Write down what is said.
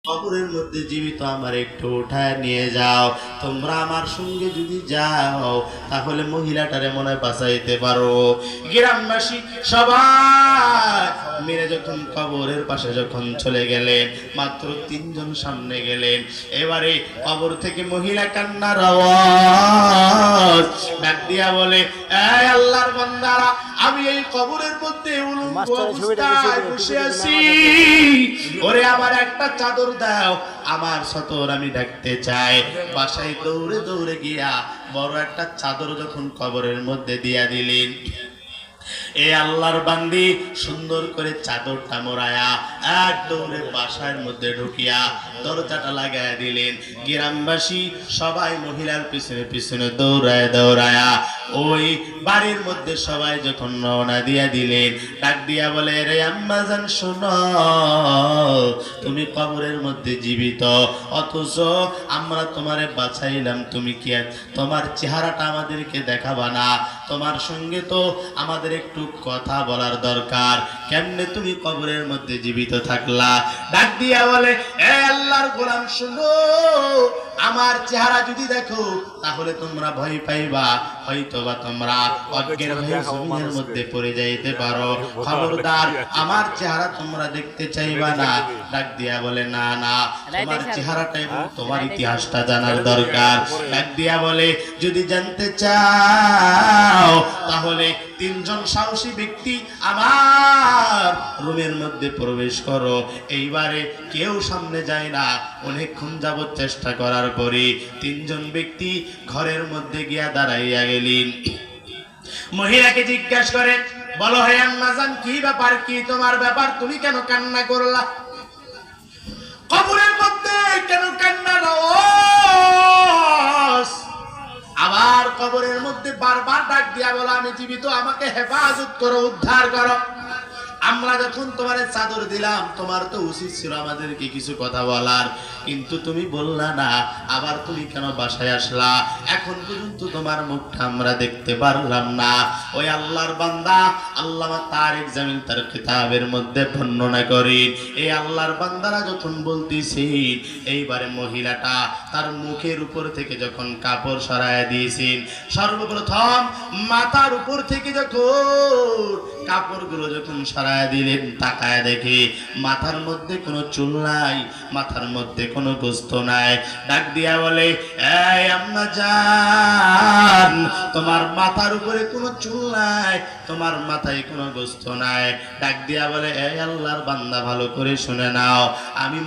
কবরের মধ্যে জীবিত আমার একটু উঠায় নিয়ে যাও। তোমরা আমার সঙ্গে যদি যাও তাহলে মহিলাটারে মনে হয় বাঁচাইতে পারো। গ্রামবাসী সবাই মেরে যখন কবরের পাশে যখন চলে গেলেন, মাত্র তিনজন সামনে গেলেন। এবারে কবর থেকে মহিলা কান্নার আওয়াজ ডাক দিয়া বলে, এই আল্লাহর বান্দারা, আমি এই কবরের মধ্যে উলঙ্গ অবস্থায় বসে আছি, ওরে আমার একটা চাদর দাও, আমার সতর আমি ঢাকতে চাই। বাসায় দৌড়ে দৌড়ে গিয়া বড় একটা চাদর যখন কবরের মধ্যে দিয়া দিলেন, এ আল্লাহর বান্দি সুন্দর করে চাদরটা মোড়ায়া এক দৌড়ে বাসার মধ্যে ঢুকিয়া দরজাটা লাগায়া দিলেন। গ্রামবাসী সবাই মহিলার পিছনে পিছনে দৌড়ায় দৌড়ায়া ওই বাড়ির মধ্যে সবাই যখন রওনা দিয়া দিলেন, ডাক দিয়া বলে, রে আম্মাজান শোনো, তুমি কবরের মধ্যে জীবিত, অথচ আমরা তোমারে বাঁচাইলাম, তুমি কি তোমার চেহারাটা আমাদেরকে দেখাবা না? তোমার সঙ্গে তো আমাদের একটু কথা বলার দরকার, কেমনে তুমি কবরের মধ্যে জীবিত থাকলা? ডাক দিয়া বলে, এ আল্লাহর গোলাম শুনো, আমার চেহারা যদি দেখো তাহলে তোমরা ভয় পাইবা, হয়তোবা তোমরা অজ্ঞের ভয়ে জমিনের মধ্যে পড়ে যাইতে পারো। খবরদার, আমার চেহারা তোমরা দেখতে চাইবা না। ডাক দিয়া বলে, না না, তোমার চেহারাটা এবং তোমার ইতিহাসটা জানার দরকার। ডাক দিয়া বলে, যদি জানতে চাও তাহলে তিনজন সাহসী ব্যক্তি আমার রুমের মধ্যে প্রবেশ করো। এইবারে কেউ সামনে যায় না। অনেকক্ষণ যাবত চেষ্টা করার পরে তিনজন ব্যক্তি ঘরের মধ্যে গিয়া দাঁড়াইয়া গেলেন। মহিলাকে জিজ্ঞাসা করে, বলো হে আম্মাজান, কি ব্যাপার, কি তোমার ব্যাপার, তুমি কেন কান্না করলা? কবরের মধ্যে কেন কান্নার আওয়াজ? আবার কবরের মধ্যে বারবার ডাক দিয়া বলো, আমি জীবিত, আমাকে হেফাজত করো, উদ্ধার করো। আমরা যখন তোমার চাদর দিলাম, তোমার তো উচিত ছিল আমাদেরকে কিছু কথা বলার, কিন্তু তুমি বললা না। আবার তুমি কেন বাসায় আসলা? এখন পর্যন্ত তোমার মুখটা আমরা দেখতে পারলাম না। ওই আল্লাহর বান্দা আল্লামা তারিক জামিল তার কিতাবের মধ্যে বর্ণনা করেন, এই আল্লাহর বান্দারা যখন বলতেছেন, এইবারে মহিলাটা তার মুখের উপর থেকে যখন কাপড় সরাইয়া দিয়েছেন, সর্বপ্রথম মাথার উপর থেকে যখন কাপড়গুলো যখন সরাইয়া দিলেন, তাকায় দেখে মাথার মধ্যে কোনো চুল নাই, মাথার মধ্যে কোনো গোস্ত নাই। ডাক দিয়া বলে, এই আম্মা জান, তোমার মাথার উপরে কোনো চুল নাই, তোমার মাথায় কোনো গোস্ত নাই। ডাক দিয়া বলে, এই আল্লাহর বান্দা, ভালো করে শুনে নাও, আমি